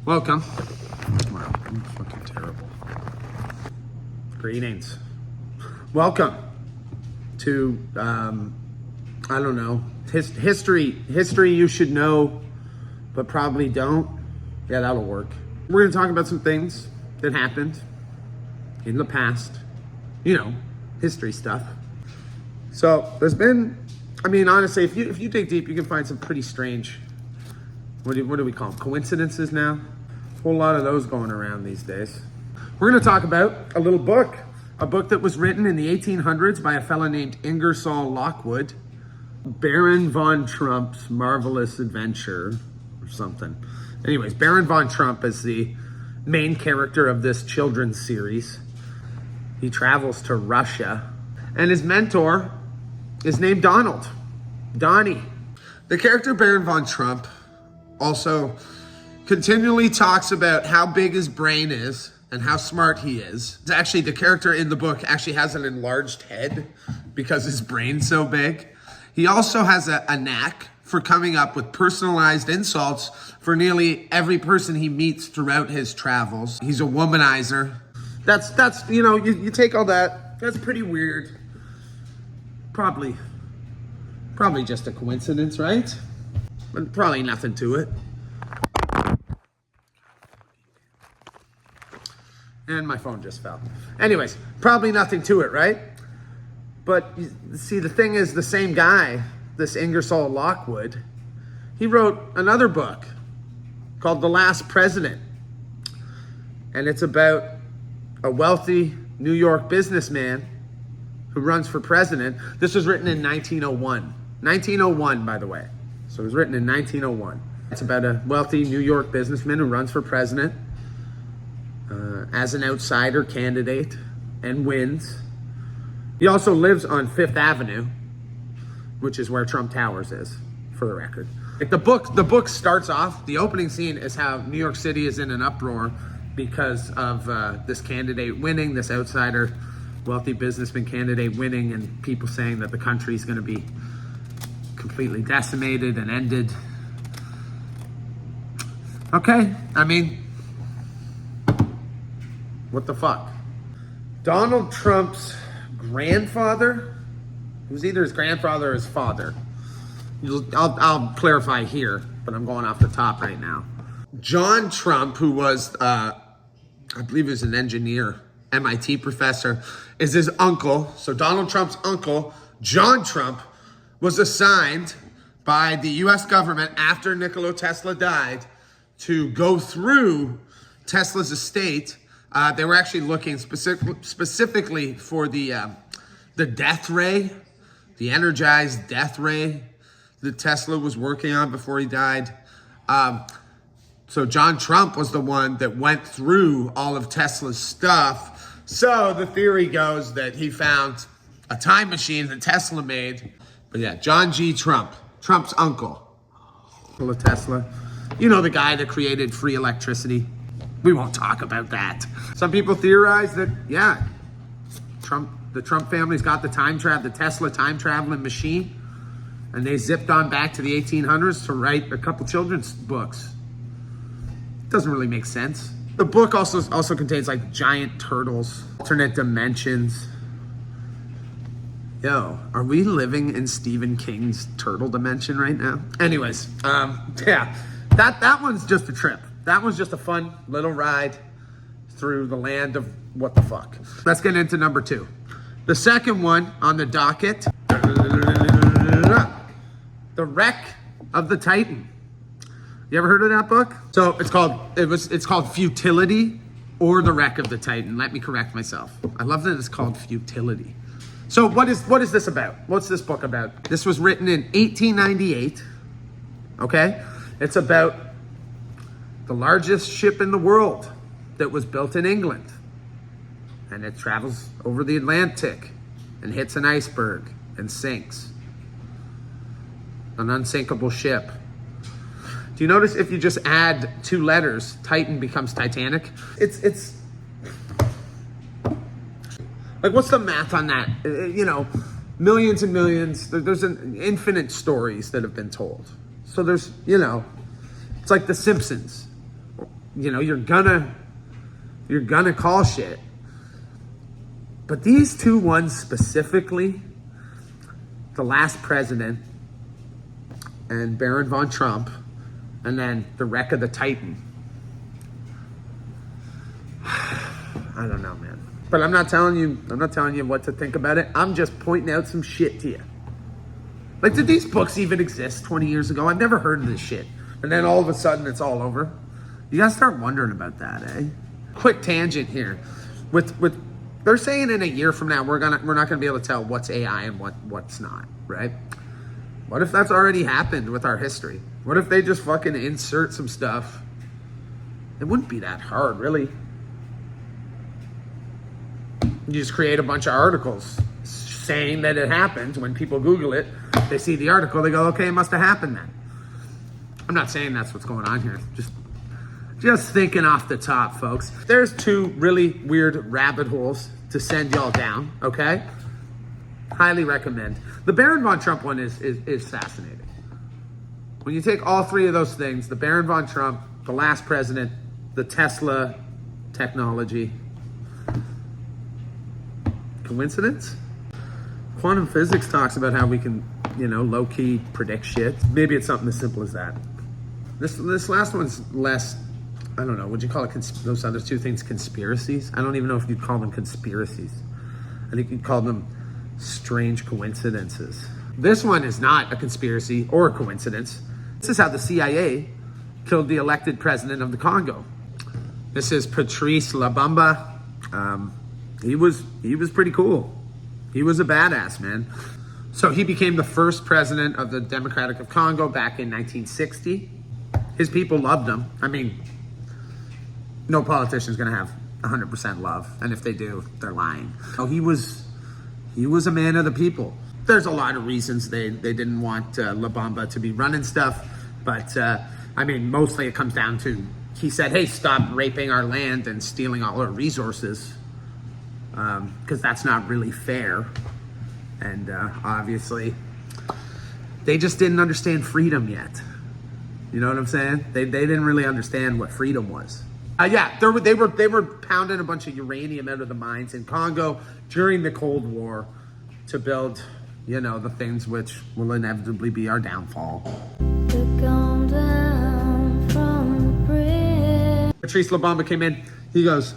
Welcome. Wow, I'm fucking terrible. Greetings. Welcome to, I don't know, history you should know, but probably don't. Yeah, that'll work. We're going to talk about some things that happened in the past. You know, history stuff. So there's been, I mean, honestly, if you dig deep, you can find some pretty strange, what do we call them? Coincidences now? A whole lot of those going around these days. We're going to talk about a little book. A book that was written in the 1800s by a fellow named Ingersoll Lockwood. Baron von Trump's Marvelous Adventure or something. Anyways, Baron von Trump is the main character of this children's series. He travels to Russia, and his mentor is named Donnie. The character Baron von Trump also continually talks about how big his brain is and how smart he is. Actually, the character in the book actually has an enlarged head because his brain's so big. He also has a knack for coming up with personalized insults for nearly every person he meets throughout his travels. He's a womanizer. That's you know, you take all that, that's pretty weird. Probably just a coincidence, right? But probably nothing to it. And my phone just fell. Anyways, probably nothing to it, right? But you see, the thing is, the same guy, this Ingersoll Lockwood, he wrote another book called The Last President. And it's about a wealthy New York businessman who runs for president. This was written in 1901. 1901, by the way. So it was written in 1901. It's about a wealthy New York businessman who runs for president as an outsider candidate and wins. He also lives on Fifth Avenue, which is where Trump Towers is, for the record. Like the book starts off, the opening scene is how New York City is in an uproar because of this candidate winning, this outsider wealthy businessman candidate winning, and people saying that the country is going to be completely decimated and ended. Okay, I mean, what the fuck? Donald Trump's grandfather, it was either his grandfather or his father. I'll clarify here, but I'm going off the top right now. John Trump, who was, I believe he was an engineer, MIT professor, is his uncle. So Donald Trump's uncle, John Trump, was assigned by the US government after Nikola Tesla died to go through Tesla's estate. They were actually looking specifically for the death ray, the energized death ray that Tesla was working on before he died. So John Trump was the one that went through all of Tesla's stuff. So the theory goes that he found a time machine that Tesla made. But yeah, John G. Trump, Trump's uncle. Tesla, you know, the guy that created free electricity. We won't talk about that. Some people theorize that, yeah, the Trump family's got the Tesla time traveling machine, and they zipped on back to the 1800s to write a couple children's books. Doesn't really make sense. The book also contains like giant turtles, alternate dimensions. Yo, are we living in Stephen King's turtle dimension right now? Anyways, yeah, that one's just a trip. That was just a fun little ride through the land of what the fuck. Let's get into number 2. The second one on the docket, The Wreck of the Titan. You ever heard of that book? So it's called Futility or The Wreck of the Titan. Let me correct myself. I love that it's called Futility. So what is this about? What's this book about? This was written in 1898. Okay? It's about the largest ship in the world that was built in England. And it travels over the Atlantic and hits an iceberg and sinks. An unsinkable ship. Do you notice if you just add 2 letters, Titan becomes Titanic? It's like, what's the math on that? You know, millions and millions. There's an infinite stories that have been told. So there's, you know, it's like The Simpsons. you're gonna call shit. But these two ones specifically, the last president and Baron von Trump, and then the wreck of the Titan. I don't know, man. But I'm not telling you what to think about it. I'm just pointing out some shit to you. Like, did these books even exist 20 years ago? I've never heard of this shit. And then all of a sudden it's all over. You gotta start wondering about that, eh? Quick tangent here. With they're saying in a year from now we're not gonna be able to tell what's AI and what's not, right? What if that's already happened with our history? What if they just fucking insert some stuff? It wouldn't be that hard, really. You just create a bunch of articles saying that it happened. When people Google it, they see the article, they go, okay, it must have happened then. I'm not saying that's what's going on here. Just thinking off the top, folks. There's two really weird rabbit holes to send y'all down, okay? Highly recommend. The Baron von Trump one is fascinating. When you take all three of those things, the Baron von Trump, the last president, the Tesla technology, coincidence? Quantum physics talks about how we can, low-key predict shit. Maybe it's something as simple as that. This last one's less, I don't know, would you call it those other two things conspiracies? I don't even know if you'd call them conspiracies. I think you'd call them strange coincidences. This one is not a conspiracy or a coincidence. This is how the CIA killed the elected president of the Congo. This is Patrice Lumumba. He was pretty cool. He was a badass, man. So he became the first president of the Democratic of Congo back in 1960. His people loved him. I mean, no politician's gonna have 100% love, and if they do, they're lying. So he was a man of the people. There's a lot of reasons they didn't want Lumumba to be running stuff, but I mean, mostly it comes down to, he said, hey, stop raping our land and stealing all our resources, because that's not really fair. And obviously, they just didn't understand freedom yet. You know what I'm saying? They didn't really understand what freedom was. Yeah, they were pounding a bunch of uranium out of the mines in Congo during the Cold War to build, the things which will inevitably be our downfall. Patrice Lumumba came in. He goes,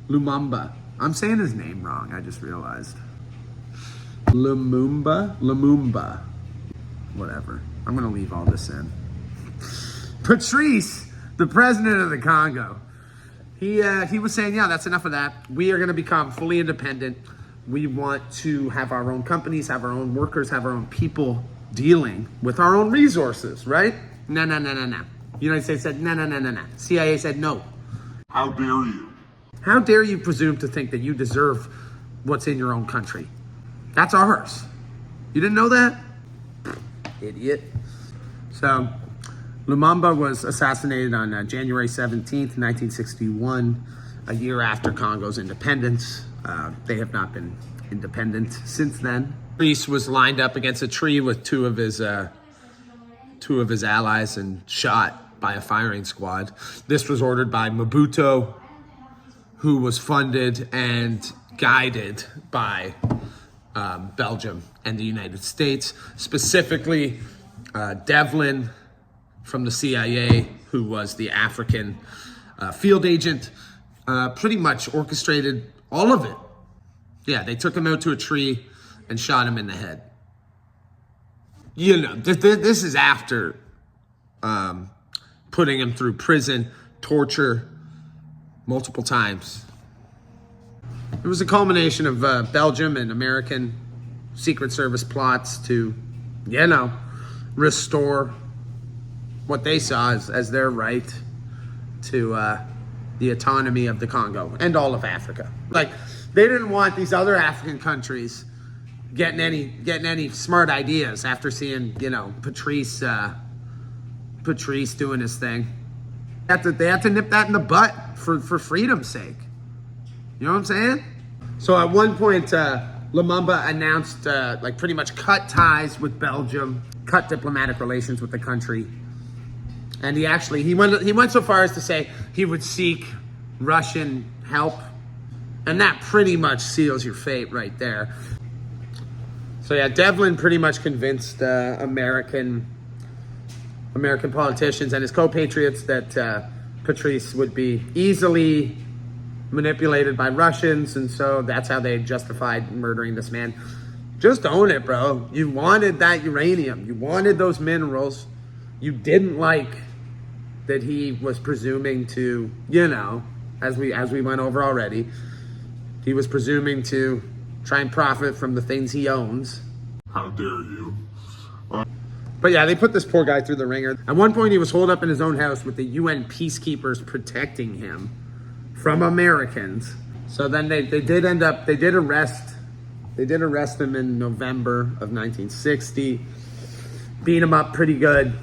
Lumumba. I'm saying his name wrong. I just realized. Lumumba. Whatever. I'm gonna leave all this in. Patrice, the president of the Congo, he was saying, yeah, that's enough of that. We are gonna become fully independent. We want to have our own companies, have our own workers, have our own people dealing with our own resources, right? No. United States said, no. CIA said, no. How dare you? How dare you presume to think that you deserve what's in your own country? That's ours. You didn't know that? Idiot. So, Lumumba was assassinated on January 17th, 1961, a year after Congo's independence. They have not been independent since then. Patrice was lined up against a tree with two of his allies and shot by a firing squad. This was ordered by Mobutu, who was funded and guided by Belgium and the United States, specifically Devlin from the CIA, who was the African field agent, pretty much orchestrated all of it. Yeah, they took him out to a tree and shot him in the head. This is after putting him through prison, torture, multiple times. It was a culmination of Belgium and American Secret Service plots to, restore what they saw as their right to the autonomy of the Congo and all of Africa. Like, they didn't want these other African countries getting any smart ideas after seeing, Patrice doing his thing. They had to nip that in the butt for freedom's sake. You know what I'm saying? So at one point, Lumumba announced, pretty much cut ties with Belgium, cut diplomatic relations with the country, And he went so far as to say he would seek Russian help. And that pretty much seals your fate right there. So yeah, Devlin pretty much convinced American politicians and his compatriots that Patrice would be easily manipulated by Russians, and so that's how they justified murdering this man. Just own it, bro. You wanted that uranium. You wanted those minerals. You didn't like that he was presuming to, as we went over already, he was presuming to try and profit from the things he owns. How dare you? But yeah, they put this poor guy through the ringer. At one point, he was holed up in his own house with the UN peacekeepers protecting him from Americans. So then they did arrest him in November of 1960, beat him up pretty good.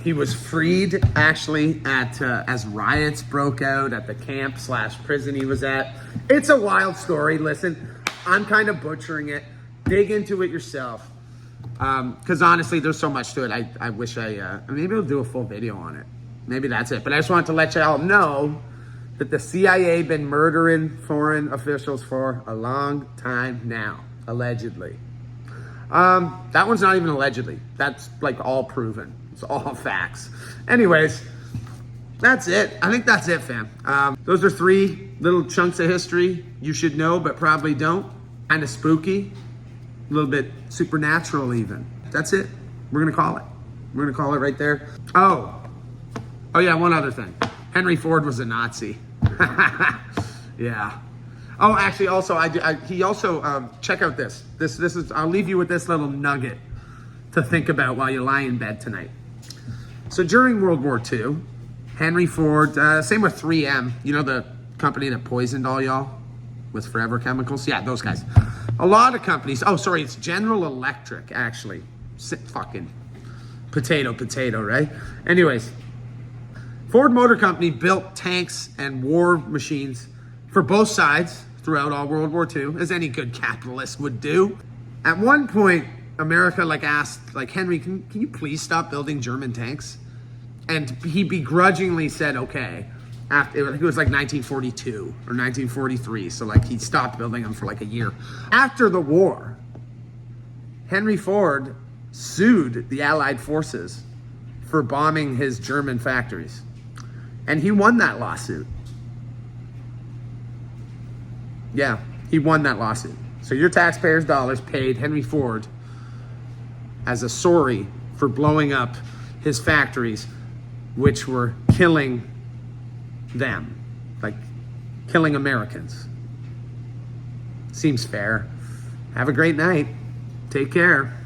He was freed actually as riots broke out at the camp/prison he was at. It's a wild story. Listen, I'm kind of butchering it. Dig into it yourself. Because honestly, there's so much to it. I wish maybe I'll do a full video on it. Maybe that's it. But I just wanted to let y'all know that the CIA been murdering foreign officials for a long time now, allegedly. That one's not even allegedly. That's like all proven. It's all facts. Anyways, that's it. I think that's it, fam. Those are 3 little chunks of history you should know, but probably don't. Kind of spooky. A little bit supernatural even. That's it. We're going to call it. We're going to call it right there. Oh yeah, one other thing. Henry Ford was a Nazi. Yeah. Oh, actually, also, he also, check out this. This is, I'll leave you with this little nugget to think about while you lie in bed tonight. So during World War II, Henry Ford, same with 3M, the company that poisoned all y'all with forever chemicals? Yeah, those guys. A lot of companies, it's General Electric, actually. Fucking potato, right? Anyways, Ford Motor Company built tanks and war machines for both sides throughout all World War II, as any good capitalist would do. At one point, America asked, Henry, can you please stop building German tanks? And he begrudgingly said, okay. After, I think it was 1942 or 1943. So he stopped building them for a year. After the war, Henry Ford sued the Allied forces for bombing his German factories. And he won that lawsuit. Yeah, he won that lawsuit. So your taxpayers' dollars paid Henry Ford as a sorry for blowing up his factories, which were killing them, killing Americans. Seems fair. Have a great night. Take care.